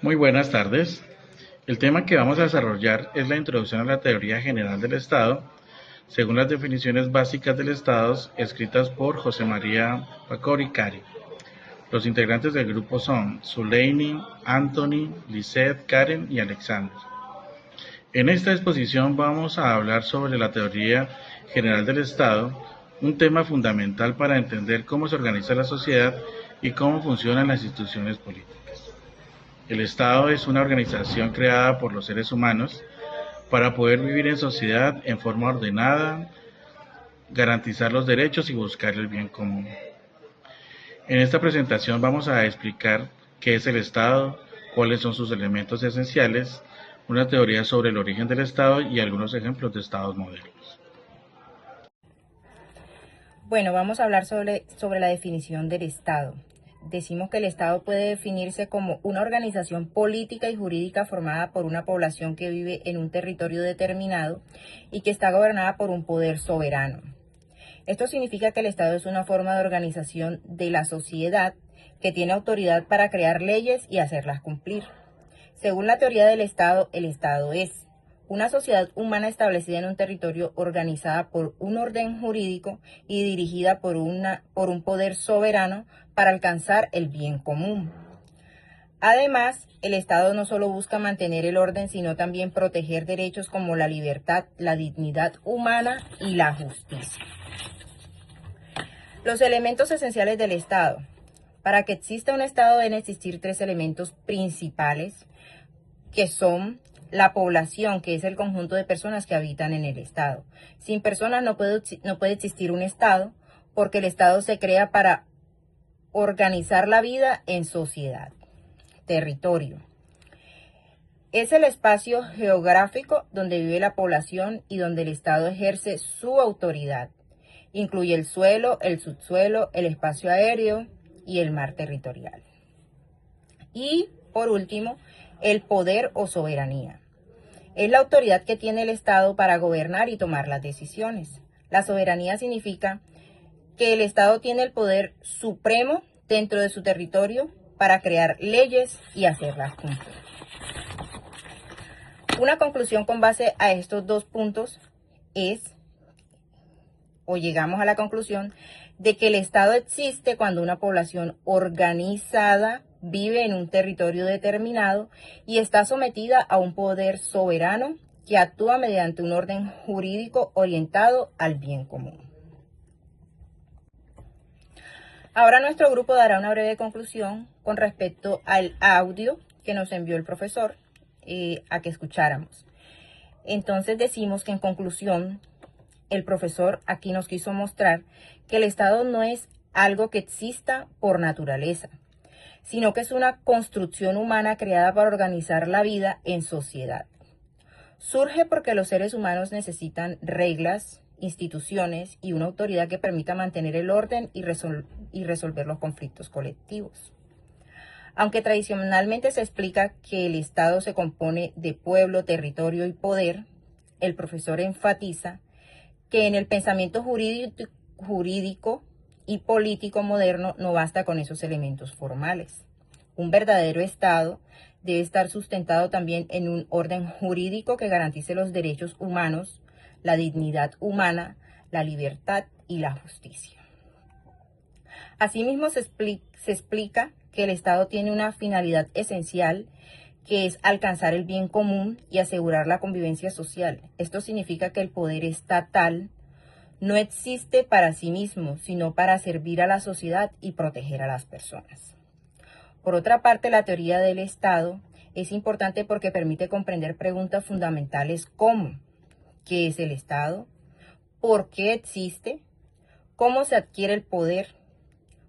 Muy buenas tardes. El tema que vamos a desarrollar es la introducción a la teoría general del Estado, según las definiciones básicas del Estado escritas por José María Pacori-Cari. Los integrantes del grupo son Zuleini, Anthony, Lisette, Karen y Alexander. En esta exposición vamos a hablar sobre la teoría general del Estado, un tema fundamental para entender cómo se organiza la sociedad y cómo funcionan las instituciones políticas. El Estado es una organización creada por los seres humanos para poder vivir en sociedad en forma ordenada, garantizar los derechos y buscar el bien común. En esta presentación vamos a explicar qué es el Estado, cuáles son sus elementos esenciales, una teoría sobre el origen del Estado y algunos ejemplos de Estados modernos. Bueno, vamos a hablar sobre la definición del Estado. Decimos que el Estado puede definirse como una organización política y jurídica formada por una población que vive en un territorio determinado y que está gobernada por un poder soberano. Esto significa que el Estado es una forma de organización de la sociedad que tiene autoridad para crear leyes y hacerlas cumplir. Según la teoría del Estado, el Estado es una sociedad humana establecida en un territorio organizada por un orden jurídico y dirigida por un poder soberano para alcanzar el bien común. Además, el Estado no solo busca mantener el orden, sino también proteger derechos como la libertad, la dignidad humana y la justicia. Los elementos esenciales del Estado. Para que exista un Estado deben existir tres elementos principales, que son la población, que es el conjunto de personas que habitan en el Estado. Sin personas no puede existir un Estado, porque el Estado se crea para organizar la vida en sociedad. Territorio. Es el espacio geográfico donde vive la población y donde el Estado ejerce su autoridad. Incluye el suelo, el subsuelo, el espacio aéreo y el mar territorial. Y, por último, el poder o soberanía. Es la autoridad que tiene el Estado para gobernar y tomar las decisiones. La soberanía significa que el Estado tiene el poder supremo dentro de su territorio para crear leyes y hacerlas cumplir. Una conclusión con base a estos dos puntos es, o llegamos a la conclusión, de que el Estado existe cuando una población organizada vive en un territorio determinado y está sometida a un poder soberano que actúa mediante un orden jurídico orientado al bien común. Ahora nuestro grupo dará una breve conclusión con respecto al audio que nos envió el profesor a que escucháramos. Entonces decimos que en conclusión, el profesor aquí nos quiso mostrar que el Estado no es algo que exista por naturaleza, sino que es una construcción humana creada para organizar la vida en sociedad. Surge porque los seres humanos necesitan reglas, instituciones y una autoridad que permita mantener el orden y resolver los conflictos colectivos. Aunque tradicionalmente se explica que el Estado se compone de pueblo, territorio y poder, el profesor enfatiza que en el pensamiento jurídico y político moderno no basta con esos elementos formales. Un verdadero Estado debe estar sustentado también en un orden jurídico que garantice los derechos humanos, la dignidad humana, la libertad y la justicia. Asimismo, se explica que el Estado tiene una finalidad esencial, que es alcanzar el bien común y asegurar la convivencia social. Esto significa que el poder estatal no existe para sí mismo, sino para servir a la sociedad y proteger a las personas. Por otra parte, la teoría del Estado es importante porque permite comprender preguntas fundamentales como: ¿qué es el Estado? ¿Por qué existe? ¿Cómo se adquiere el poder?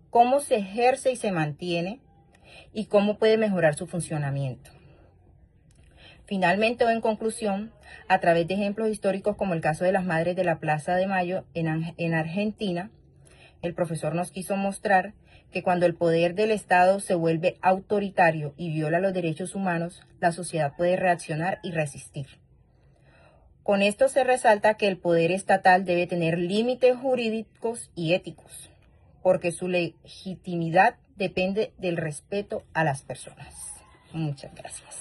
¿Cómo se ejerce y se mantiene? ¿Y cómo puede mejorar su funcionamiento? Finalmente, o en conclusión, a través de ejemplos históricos como el caso de las Madres de la Plaza de Mayo en Argentina, el profesor nos quiso mostrar que cuando el poder del Estado se vuelve autoritario y viola los derechos humanos, la sociedad puede reaccionar y resistir. Con esto se resalta que el poder estatal debe tener límites jurídicos y éticos, porque su legitimidad depende del respeto a las personas. Muchas gracias.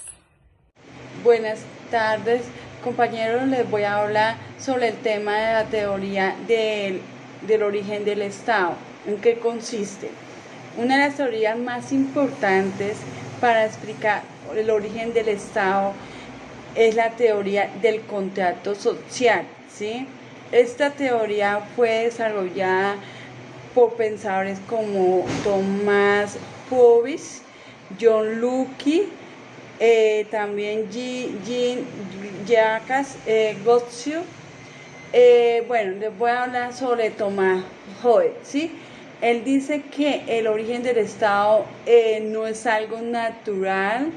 Buenas tardes, compañeros. Les voy a hablar sobre el tema de la teoría del origen del Estado. ¿En qué consiste? Una de las teorías más importantes para explicar el origen del Estado es la teoría del contrato social, ¿sí? Esta teoría fue desarrollada por pensadores como Tomás Hobbes, John Locke, también Jean-Jacques Rousseau. Bueno, les voy a hablar sobre Tomás Hobbes, ¿sí? Él dice que el origen del Estado no es algo natural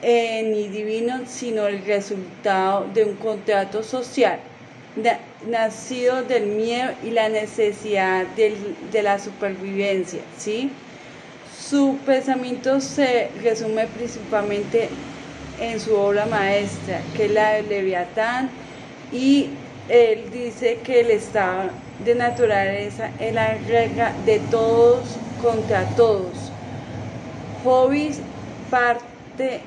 ni divino, sino el resultado de un contrato social nacido del miedo y la necesidad de la supervivencia, ¿sí? Su pensamiento se resume principalmente en su obra maestra, que es la de Leviatán, y él dice que el estado de naturaleza es la regla de todos contra todos. Hobbes parte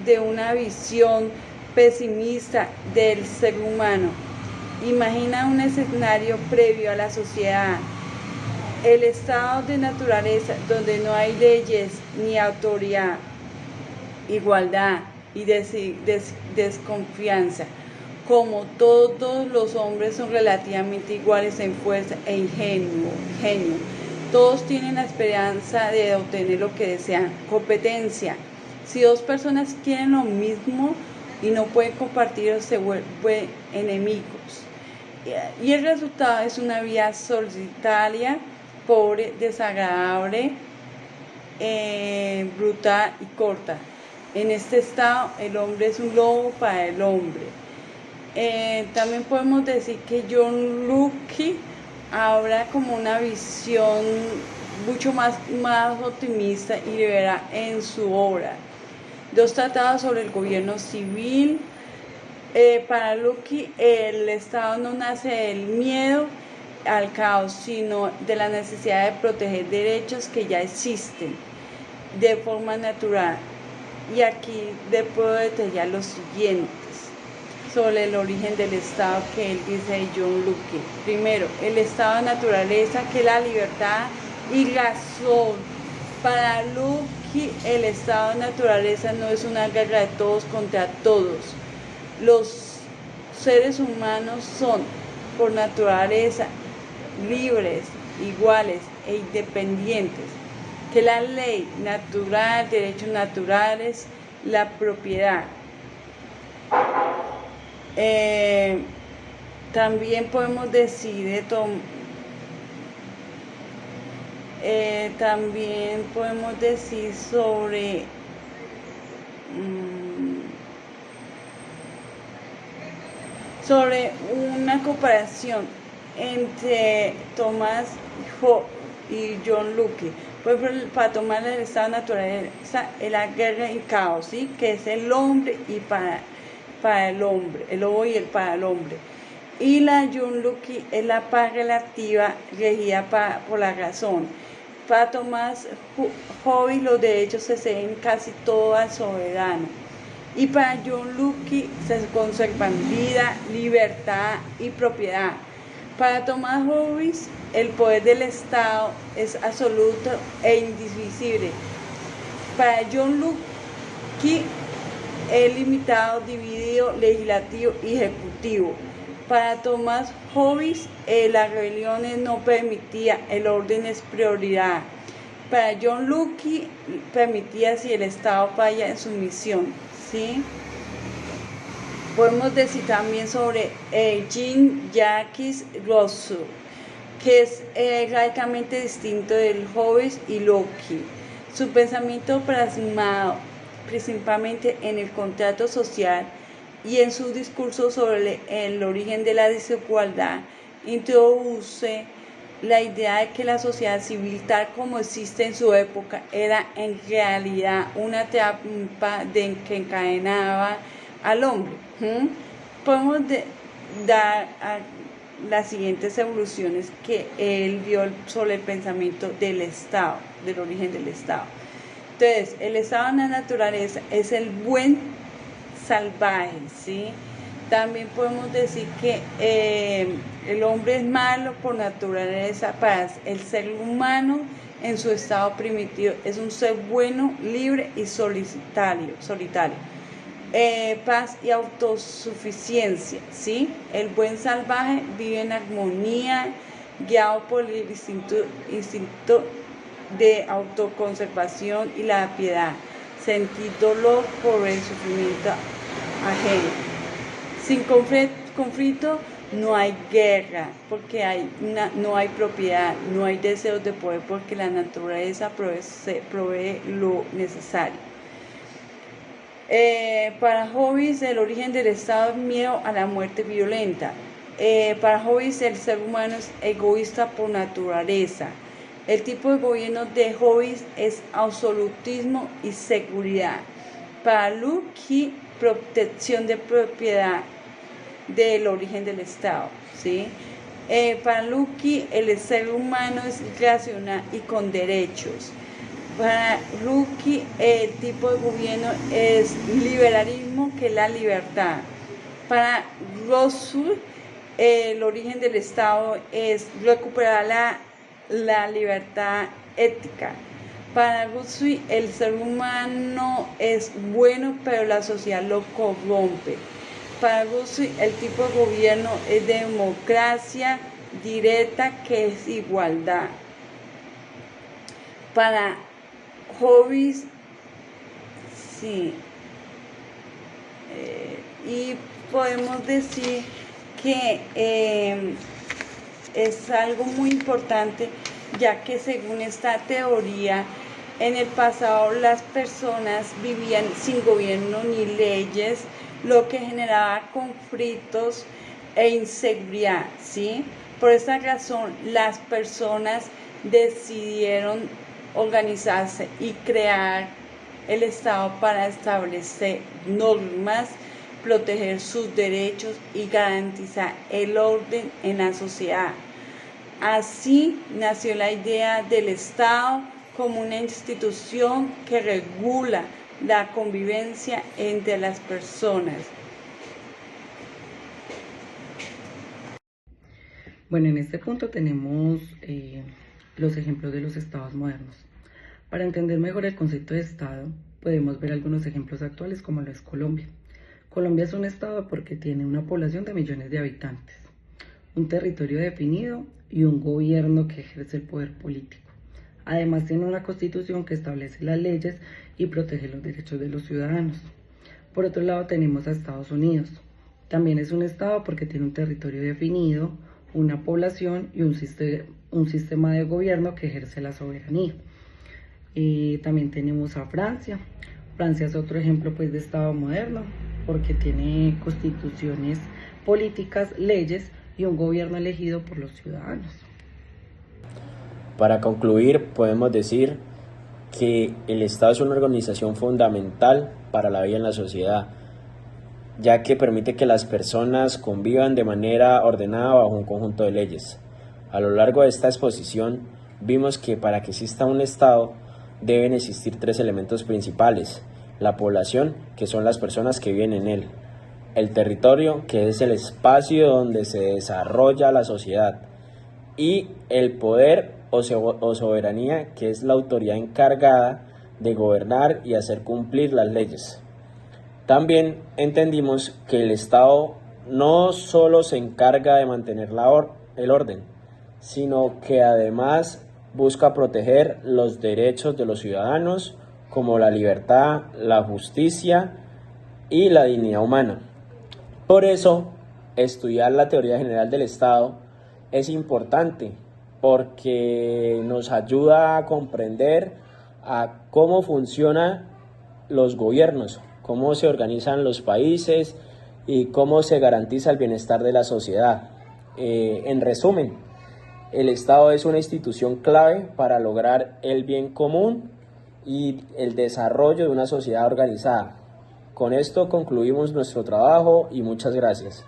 de una visión pesimista del ser humano. Imagina un escenario previo a la sociedad, el estado de naturaleza donde no hay leyes ni autoridad, igualdad y desconfianza. Como todos los hombres son relativamente iguales en fuerza e ingenio, todos tienen la esperanza de obtener lo que desean. Competencia. Si dos personas quieren lo mismo y no pueden compartirlo, se vuelven enemigos. Y el resultado es una vida solitaria, pobre, desagradable, brutal y corta. En este estado, el hombre es un lobo para el hombre. También podemos decir que John Locke habla como una visión mucho más optimista y liberal en su obra. 2 tratados sobre el gobierno civil. Para Locke, el Estado no nace del miedo al caos, sino de la necesidad de proteger derechos que ya existen de forma natural. Y aquí puedo detallar los siguientes sobre el origen del Estado que él dice de John Locke. Primero, el estado de naturaleza, que es la libertad y razón. Para Locke, el estado de naturaleza no es una guerra de todos contra todos. Los seres humanos son, por naturaleza, libres, iguales e independientes. Que la ley natural, derechos naturales, la propiedad. También podemos decir sobre una comparación entre Tomás Hobbes y John Locke. Por ejemplo, para tomar el estado de naturaleza es la guerra y caos, ¿sí? Que es el hombre y para el hombre, el lobo y el para el hombre. Y la John Locke es la paz relativa regida por la razón. Para Tomás Hobbes los derechos se ceden casi todo al soberano. Y para John Locke se conservan vida, libertad y propiedad. Para Tomás Hobbes, el poder del Estado es absoluto e indivisible. Para John Locke, es limitado, dividido, legislativo y ejecutivo. Para Tomás Hobbes, la rebelión no permitía, el orden es prioridad. Para John Locke, permitía si el Estado falla en su misión, ¿sí? Podemos decir también sobre Jean-Jacques Rousseau, que es radicalmente distinto del Hobbes y Locke. Su pensamiento plasmado principalmente en el contrato social y en su discurso sobre el origen de la desigualdad, introduce la idea de que la sociedad civil tal como existe en su época era en realidad una trampa que encadenaba al hombre. Podemos dar las siguientes evoluciones que él vio sobre el pensamiento del Estado, del origen del Estado. Entonces, el estado de la naturaleza es el buen salvaje, ¿sí? También podemos decir que el hombre es malo por naturaleza. Para el ser humano en su estado primitivo es un ser bueno, libre y solitario. Paz y autosuficiencia, ¿sí? El buen salvaje vive en armonía, guiado por el instinto de autoconservación y la piedad, sentir dolor por el sufrimiento ajeno. Sin conflicto no hay guerra, porque no hay propiedad, no hay deseos de poder, porque la naturaleza provee lo necesario. Para Hobbes, el origen del Estado es miedo a la muerte violenta. Para Hobbes, el ser humano es egoísta por naturaleza. El tipo de gobierno de Hobbes es absolutismo y seguridad. Para Locke, protección de propiedad del origen del Estado, ¿sí? Para Locke, el ser humano es racional y con derechos. Para Locke, el tipo de gobierno es liberalismo, que es la libertad. Para Rousseau, el origen del Estado es recuperar la libertad ética. Para Rousseau, el ser humano es bueno, pero la sociedad lo corrompe. Para Rousseau, el tipo de gobierno es democracia directa, que es igualdad. Para Hobbes, sí, y podemos decir que es algo muy importante, ya que según esta teoría, en el pasado las personas vivían sin gobierno ni leyes, lo que generaba conflictos e inseguridad, ¿sí? Por esta razón, las personas decidieron organizarse y crear el Estado para establecer normas, proteger sus derechos y garantizar el orden en la sociedad. Así nació la idea del Estado como una institución que regula la convivencia entre las personas. Bueno, en este punto tenemos los ejemplos de los estados modernos. Para entender mejor el concepto de estado, podemos ver algunos ejemplos actuales como lo es Colombia. Colombia es un estado porque tiene una población de millones de habitantes, un territorio definido y un gobierno que ejerce el poder político. Además tiene una constitución que establece las leyes y protege los derechos de los ciudadanos. Por otro lado tenemos a Estados Unidos. También es un estado porque tiene un territorio definido, una población y un sistema de gobierno que ejerce la soberanía. También tenemos a Francia. Francia es otro ejemplo pues de estado moderno porque tiene constituciones políticas, leyes y un gobierno elegido por los ciudadanos. Para concluir, podemos decir que el Estado es una organización fundamental para la vida en la sociedad, ya que permite que las personas convivan de manera ordenada bajo un conjunto de leyes. A lo largo de esta exposición, vimos que para que exista un Estado deben existir tres elementos principales: la población, que son las personas que viven en él; el territorio, que es el espacio donde se desarrolla la sociedad; y el poder o soberanía, que es la autoridad encargada de gobernar y hacer cumplir las leyes. También entendimos que el Estado no solo se encarga de mantener el orden, sino que además busca proteger los derechos de los ciudadanos, como la libertad, la justicia y la dignidad humana. Por eso, estudiar la teoría general del Estado es importante, porque nos ayuda a comprender a cómo funcionan los gobiernos, cómo se organizan los países y cómo se garantiza el bienestar de la sociedad. En resumen, el Estado es una institución clave para lograr el bien común y el desarrollo de una sociedad organizada. Con esto concluimos nuestro trabajo y muchas gracias.